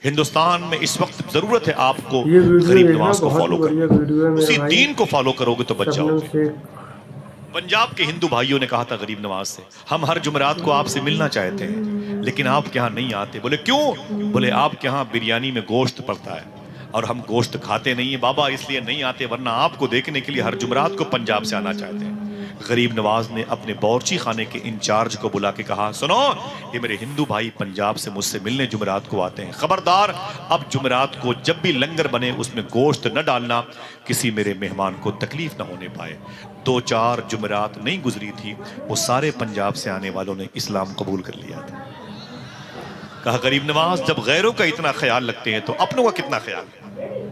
ہندوستان میں اس وقت ضرورت ہے آپ کو یہ ویڈیو غریب دیکھنا نواز کو بہت فالو بڑھیا کرنا، ویڈیو ہے میرے اسی بھائی دین کو فالو کرو گے تو بچ جاؤ شبنم گے۔ شیخ۔ پنجاب کے ہندو بھائیوں نے کہا تھا غریب نواز سے، ہم ہر جمعرات کو آپ سے ملنا چاہتے ہیں لیکن آپ کے ہاں نہیں آتے۔ بولے کیوں؟ بولے آپ کے ہاں بریانی میں گوشت پڑتا ہے اور ہم گوشت کھاتے نہیں ہیں بابا، اس لیے نہیں آتے، ورنہ آپ کو دیکھنے کے لیے ہر جمعرات کو پنجاب سے آنا چاہتے ہیں۔ غریب نواز نے اپنے باورچی خانے کے انچارج کو بلا کے کہا، سنو یہ میرے ہندو بھائی پنجاب سے مجھ سے ملنے جمعرات کو آتے ہیں، خبردار اب جمعرات کو جب بھی لنگر بنے اس میں گوشت نہ ڈالنا، کسی میرے مہمان کو تکلیف نہ ہونے پائے۔ 2-4 جمعرات نہیں گزری تھی وہ سارے پنجاب سے آنے والوں نے اسلام قبول کر لیا تھا۔ کہا غریب نواز جب غیروں کا اتنا خیال رکھتے ہیں تو اپنوں کا کتنا خیال ہے؟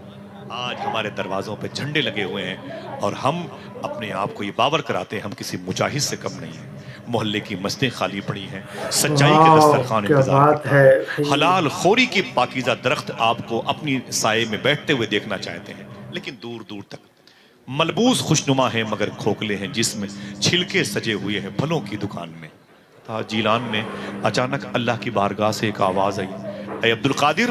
آج ہمارے دروازوں پہ جھنڈے لگے ہوئے ہیں اور ہم اپنے آپ کو یہ باور کراتے ہیں ہم کسی مجاہد سے کم نہیں ہیں۔ محلے کی مسجدیں خالی پڑی ہیں، سچائی کے واہ دسترخوان کیا انتظار بات کرتا ہے ہے، بھائی۔ حلال خوری کی پاکیزہ درخت آپ کو اپنی سائے میں بیٹھتے ہوئے دیکھنا چاہتے ہیں لیکن دور دور تک۔ ملبوس خوشنما ہے مگر کھوکھلے ہیں جسم، چھلکے سجے ہوئے ہیں پھلوں کی دکان میں۔ تھا جیلان میں اچانک اللہ کی بارگاہ سے ایک آواز آئی، اے عبد القادر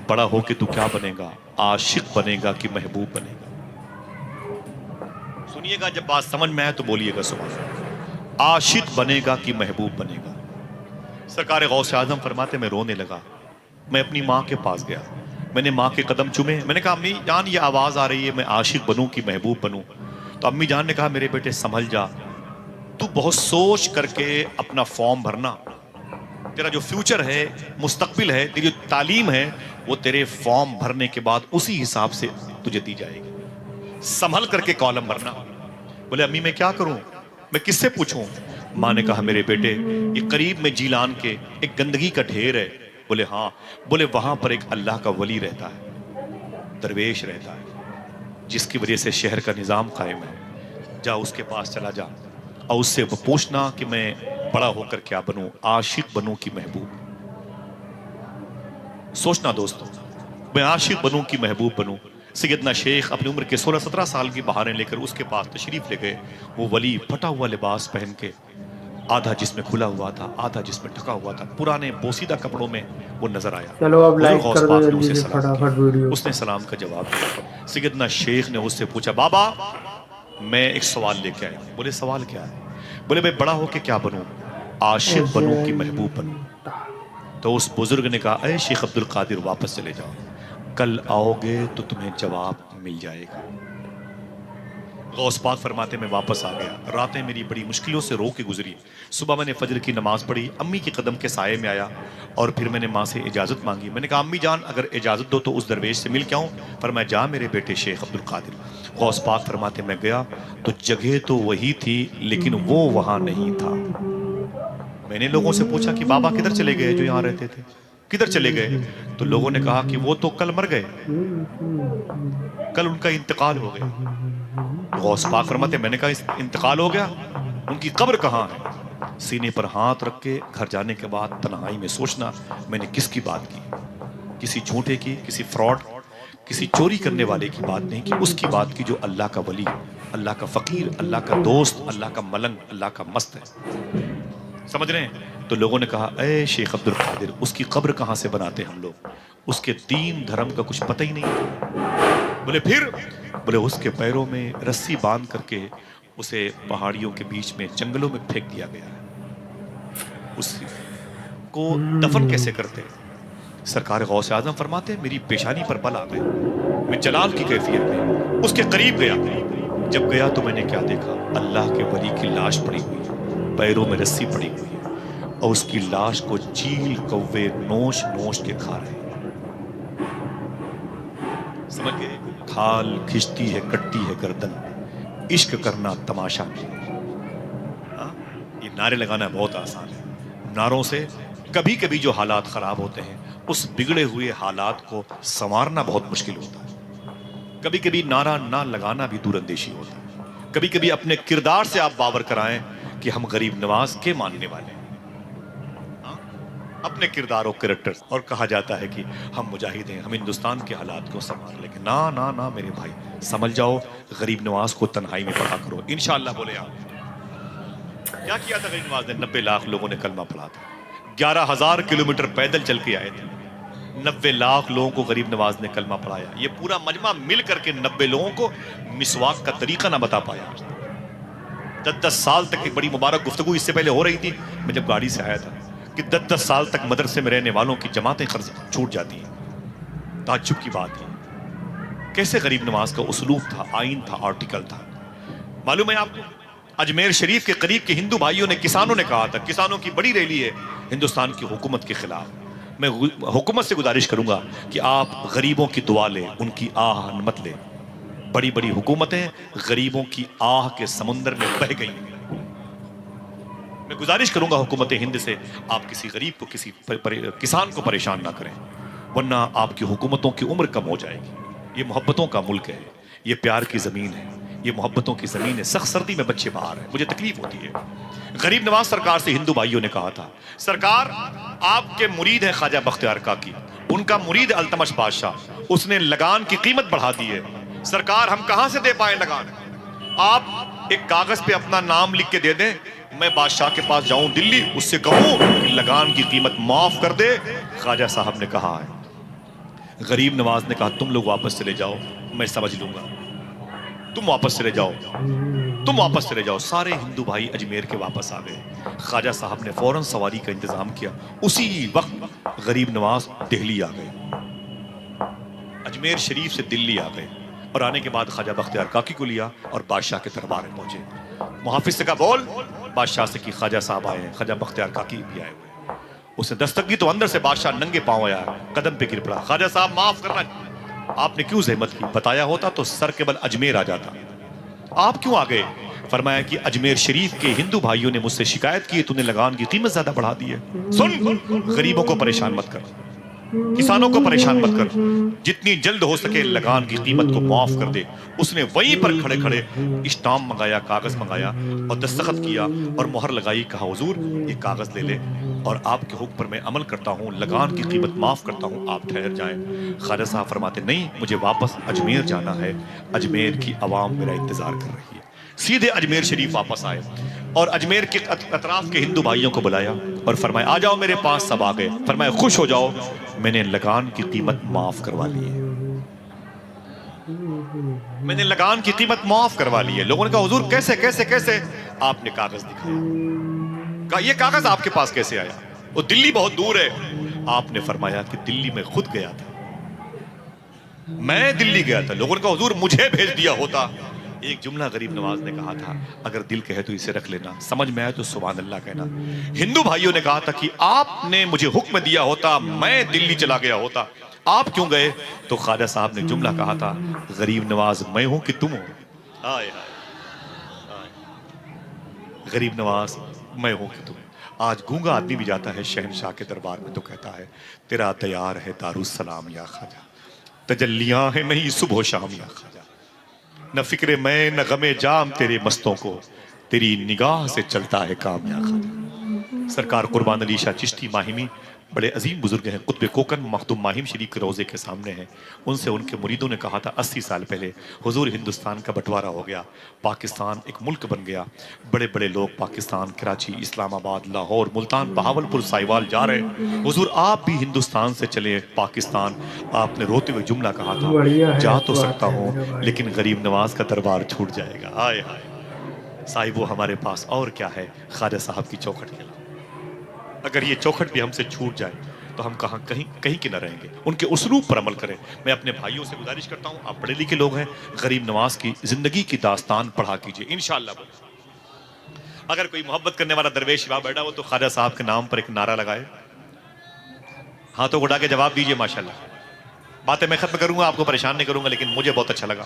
بڑا ہو کے تو کیا بنے گا؟ عاشق بنے گا کہ محبوب بنے گا؟ سنیے گا، جب بات سمجھ میں آئے تو بولیے گا سبحان اللہ۔ عاشق بنے گا کہ محبوب بنے گا؟ سرکار غوث اعظم فرماتے میں رونے لگا، میں اپنی ماں کے پاس گیا، میں نے ماں کے قدم چومے، میں نے کہا امی جان یہ آواز آ رہی ہے میں عاشق بنوں کہ محبوب بنوں؟ تو امی جان نے کہا میرے بیٹے سنبھل جا، تو بہت سوچ کر کے اپنا فارم بھرنا، تیرا جو فیوچر ہے، مستقبل ہے، تیری جو تعلیم ہے وہ تیرے فارم بھرنے کے بعد اسی حساب سے تجھے دی جائے گی، سنبھل کر کے کالم بھرنا۔ بولے امی میں کیا کروں، میں کس سے پوچھوں؟ ماں نے کہا میرے بیٹے یہ قریب میں جیلان کے ایک گندگی کا ڈھیر ہے۔ بولے ہاں، بولے وہاں پر ایک اللہ کا ولی رہتا ہے، درویش رہتا ہے جس کی وجہ سے شہر کا نظام قائم ہے، جا اس کے پاس چلا جا اور اس سے پوچھنا کہ میں بڑا ہو کر کیا بنوں، عاشق بنوں کہ محبوب؟ سوچنا دوستو، میں عاشق بنوں کہ محبوب بنوں؟ سیدنا شیخ اپنی عمر کے 16-17 سال کی بہاریں لے کر اس کے پاس تشریف لے گئے۔ وہ ولی پھٹا ہوا لباس پہن کے، آدھا جس میں کھلا ہوا تھا آدھا جس میں ڈھکا ہوا تھا، پرانے بوسیدہ کپڑوں میں وہ نظر آیا۔ چلو اب حضور لائک غوث کر دو پاک نے جلدی اسے سے سلام کیا، فٹافٹ ویڈیو اس نے سلام کا جواب دیا۔ سیدنا شیخ نے اس سے پوچھا بابا میں ایک سوال لے کے آیا ہوں۔ بولے سوال کیا ہے؟ بولے میں بڑا ہو کے کیا بنوں، عاشق بنوں کہ محبوب بنوں؟ تو اس بزرگ نے کہا اے شیخ عبد القادر واپس چلے جاؤ، کل آؤ گے تو تمہیں جواب مل جائے گا۔ غوث پاک فرماتے میں واپس آ گیا، راتیں میری بڑی مشکلوں سے رو کے گزری، صبح میں نے فجر کی نماز پڑھی، امی کے قدم کے سائے میں آیا اور پھر میں نے ماں سے اجازت مانگی۔ میں نے کہا امی جان اگر اجازت دو تو اس درویش سے مل کے آؤں؟ فرمایا جا میرے بیٹے شیخ عبد القادر۔ غوث پاک فرماتے میں گیا تو جگہ تو وہی تھی لیکن وہ وہاں نہیں تھا۔ میں نے لوگوں سے پوچھا کہ بابا کدھر چلے گئے جو یہاں رہتے تھے، کدھر چلے گئے؟ تو لوگوں نے کہا کہ وہ تو کل مر گئے، کل ان کا انتقال ہو گیا۔ غوث پاک فرماتے میں نے کہا انتقال ہو گیا، ان کی قبر کہاں ہے؟ سینے پر ہاتھ رکھ کے گھر جانے کے بعد تنہائی میں سوچنا میں نے کس کی بات کی، کسی جھوٹے کی، کسی فراڈ، کسی چوری کرنے والے کی بات نہیں کی، اس کی بات کی جو اللہ کا ولی، اللہ کا فقیر، اللہ کا دوست، اللہ کا ملنگ، اللہ کا مست ہے۔ سمجھ رہے ہیں؟ تو لوگوں نے کہا اے شیخ عبد القادر اس کی قبر کہاں سے بناتے ہم لوگ، اس کے دین دھرم کا کچھ پتہ ہی نہیں۔ بولے پھر؟ بولے اس کے پیروں میں رسی باندھ کر کے اسے پہاڑیوں کے بیچ میں جنگلوں میں پھینک دیا گیا ہے، اس کو دفن کیسے کرتے؟ سرکار غوث اعظم فرماتے میری پیشانی پر بل آ گئے، میں جلال کی کیفیت میں اس کے قریب گیا، جب گیا تو میں نے کیا دیکھا، اللہ کے ولی کی لاش پڑی ہوئی ہے، پیروں میں رسی پڑی ہوئی ہے اور اس کی لاش کو چیل کوے نوش نوش کے کھا رہے ہیں۔ سمجھ گئے؟ کھال کھچتی ہے کٹتی ہے گردن، عشق کرنا تماشا نہیں۔ ہاں یہ نعرے لگانا بہت آسان ہے، نعروں سے کبھی کبھی جو حالات خراب ہوتے ہیں اس بگڑے ہوئے حالات کو سنوارنا بہت مشکل ہوتا ہے۔ کبھی کبھی نعرہ نہ لگانا بھی دور اندیشی ہوتا ہے۔ کبھی کبھی اپنے کردار سے آپ باور کرائیں کہ ہم غریب نواز کے ماننے والے ہیں، ہاں؟ اپنے کردار و کریکٹر، اور کہا جاتا ہے کہ ہم مجاہد ہیں، ہم ہندوستان کے حالات کو سنوار لیں گے۔ نہ نہ نہ میرے بھائی، سمجھ جاؤ غریب نواز کو تنہائی میں پڑھا کرو انشاءاللہ۔ بولے آپ کیا کیا تھا غریب نواز نے؟ 90 لاکھ لوگوں نے کلمہ پڑھا تھا، 11,000 کلومیٹر پیدل چل کے آئے تھے، 90 لاکھ لوگوں کو غریب نواز نے کلمہ پڑھایا. یہ پورا مجمع مل کر کے 90 لوگوں کو مسواک کا طریقہ نہ بتا پایا. 10 سال تک ایک بڑی مبارک گفتگو اس سے پہلے ہو رہی تھی. میں جب گاڑی سے آیا تھا کہ 10 سال تک مدرسے میں رہنے والوں کی جماعتیں قرض چھوٹ جاتی ہیں. تعجب کی بات ہے. کیسے غریب نواز کا اسلوب تھا, آئین تھا, آرٹیکل تھا. معلوم ہے آپ کو, اجمیر شریف کے قریب کے ہندو بھائیوں نے, کسانوں نے کہا تھا, کسانوں کی بڑی ریلی ہے ہندوستان کی حکومت کے خلاف. میں حکومت سے گزارش کروں گا کہ آپ غریبوں کی دعا لیں, ان کی آہ مت لیں. بڑی بڑی حکومتیں غریبوں کی آہ کے سمندر میں بہہ گئی ہیں. میں گزارش کروں گا حکومت ہند سے, آپ کسی غریب کو, کسی کسان کو پریشان نہ کریں, ورنہ آپ کی حکومتوں کی عمر کم ہو جائے گی. یہ محبتوں کا ملک ہے, یہ پیار کی زمین ہے, یہ محبتوں کی زمین ہے. سخت سردی میں بچے باہر ہیں, مجھے تکلیف ہوتی ہے. غریب نواز سرکار سے ہندو بھائیوں نے کہا تھا, سرکار آپ کے مرید ہیں خواجہ بختیار کاکی, ان کا مرید التمش بادشاہ, اس نے لگان کی قیمت بڑھا دی ہے. سرکار ہم کہاں سے دے پائیں لگان؟ آپ ایک کاغذ پہ اپنا نام لکھ کے دے دیں, میں بادشاہ کے پاس جاؤں دلی, اس سے کہوں کہ لگان کی قیمت معاف کر دے. خواجہ صاحب نے کہا ہے. غریب نواز نے کہا تم لوگ واپس چلے جاؤ, میں سمجھ لوں گا, تم واپس چلے جاؤ, تم واپس چلے جاؤ. سارے ہندو بھائی اجمیر کے واپس آ گئے. خواجہ صاحب نے فوراً سواری کا انتظام کیا. اسی وقت غریب نواز دہلی آ گئے, اجمیر شریف سے دلی آ گئے, اور آنے کے بعد خواجہ بختیار کاکی کو لیا اور بادشاہ کے دربار میں پہنچے. محافظ سے کہا بول. بادشاہ سے کی خواجہ صاحب آئے ہیں, خواجہ بختیار کاکی بھی آئے ہوئے. اس نے دستک دی تو اندر سے بادشاہ ننگے پاؤں آیا, قدم پہ گر پڑا. خواجہ صاحب معاف کرنا, آپ نے کیوں زحمت کی؟ بتایا ہوتا تو سر کے بل اجمیر آ جاتا. آپ کیوں آ گئے؟ فرمایا کہ اجمیر شریف کے ہندو بھائیوں نے مجھ سے شکایت کی, تو نے لگان کی قیمت زیادہ بڑھا دی ہے. سن, غریبوں کو پریشان مت کر, کسانوں کو پریشان مت کر, جتنی جلد ہو سکے لگان کی قیمت کو معاف کر دے. اس نے وہیں پر کھڑے کھڑے اسٹامپ منگایا, کاغذ منگایا اور دستخط کیا اور مہر لگائی. کہا حضور یہ کاغذ لے لے اور آپ کے حکم پر میں عمل کرتا ہوں, لگان کی قیمت معاف کرتا ہوں, آپ ٹھہر جائیں. خواجہ صاحب فرماتے نہیں, مجھے واپس اجمیر جانا ہے, اجمیر کی عوام میرا انتظار کر رہی ہے. سیدھے اجمیر شریف واپس آئے اور اجمیر کے اطراف کے ہندو بھائیوں کو بلایا اور فرمایا آ جاؤ میرے پاس. سب آ گئے. فرمایا خوش ہو جاؤ, میں نے لگان کی قیمت معاف کروا لی ہے, میں نے لگان کی قیمت معاف کروا لی ہے. لوگوں نے کہا حضور کیسے کیسے کیسے؟ آپ نے کاغذ دکھایا. کہا یہ کاغذ آپ کے پاس کیسے آیا؟ وہ دلی بہت دور ہے. آپ نے فرمایا کہ دلی میں خود گیا تھا, میں دلی گیا تھا. لوگوں نے کہا حضور مجھے بھیج دیا ہوتا. ایک جملہ غریب نواز نے کہا تھا, اگر دل کہے تو اسے رکھ لینا, سمجھ میں آئے تو سبحان اللہ کہنا. ہندو بھائیوں نے کہا تھا کہ آپ نے مجھے حکم دیا ہوتا, میں دلی چلا گیا ہوتا, آپ کیوں گئے؟ تو خواجہ صاحب نے جملہ کہا تھا, غریب نواز میں ہوں کہ تم ہو؟ آئے آئے, غریب نواز میں ہوں کہ تم. آج گونگا آدمی بھی جاتا ہے شہنشاہ کے دربار میں تو کہتا ہے تیرا تیار ہے دارالسلام یا خواجہ, تجلیاں ہیں نہیں صبح و شام یا خواجہ, نہ فکر میں نہ غم جام تیرے مستوں کو, تیری نگاہ سے چلتا ہے کام یا خواجہ. سرکار قربان علی شاہ چشتی ماہمی بڑے عظیم بزرگ ہیں, قطب کوکن مخدوم ماہم شریف کے روضے کے سامنے ہیں. ان سے ان کے مریدوں نے کہا تھا 80 سال پہلے حضور ہندوستان کا بٹوارہ ہو گیا, پاکستان ایک ملک بن گیا, بڑے بڑے لوگ پاکستان, کراچی, اسلام آباد, لاہور, ملتان, بہاولپور, سائیوال جا رہے, حضور آپ بھی ہندوستان سے چلے پاکستان. آپ نے روتے ہوئے جملہ کہا تھا جا تو سکتا ہوں لیکن غریب نواز کا دربار چھوٹ جائے گا. ہائے ہائے صاحب, وہ ہمارے پاس اور کیا ہے خواجہ صاحب کی چوکھٹ کے علاوہ. اگر یہ چوکھٹ بھی ہم سے چھوٹ جائے تو ہم کہاں کہیں کے نہ رہیں گے. ان کے اسلوب پر عمل کریں. میں اپنے بھائیوں سے گزارش کرتا ہوں, آپ پڑھے لکھے لوگ ہیں, غریب نواز کی زندگی کی داستان پڑھا کیجئے انشاءاللہ. اگر کوئی محبت کرنے والا درویش وہاں بیٹھا ہو تو خواجہ صاحب کے نام پر ایک نعرہ لگائے, ہاتھوں کو اٹھا کے جواب دیجئے. ماشاءاللہ باتیں میں ختم کروں گا, آپ کو پریشان نہیں کروں گا, لیکن مجھے بہت اچھا لگا.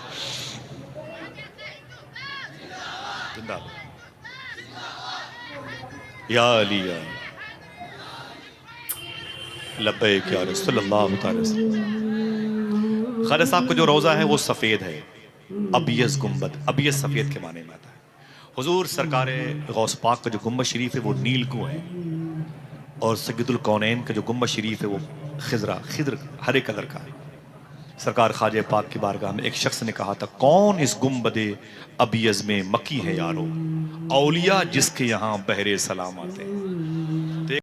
زندہ یا علی یا لبیک یا رسول اللہ تعالی وسلم. خواجہ صاحب کا جو روضہ ہے وہ سفید ہے, ابیض گنبد, ابیض سفید کے معنی میں آتا ہے. حضور سرکار غوث پاک کا جو گنبد شریف ہے وہ نیل کو ہے, اور سید الکونین کا جو گنبد شریف ہے وہ خضر ہرے کلر کا ہے. سرکار خواجہ پاک کی بارگاہ میں ایک شخص نے کہا تھا کون اس گنبد ابیض میں مکی ہے یارو, اولیاء جس کے یہاں بہرے سلام آتے ہیں.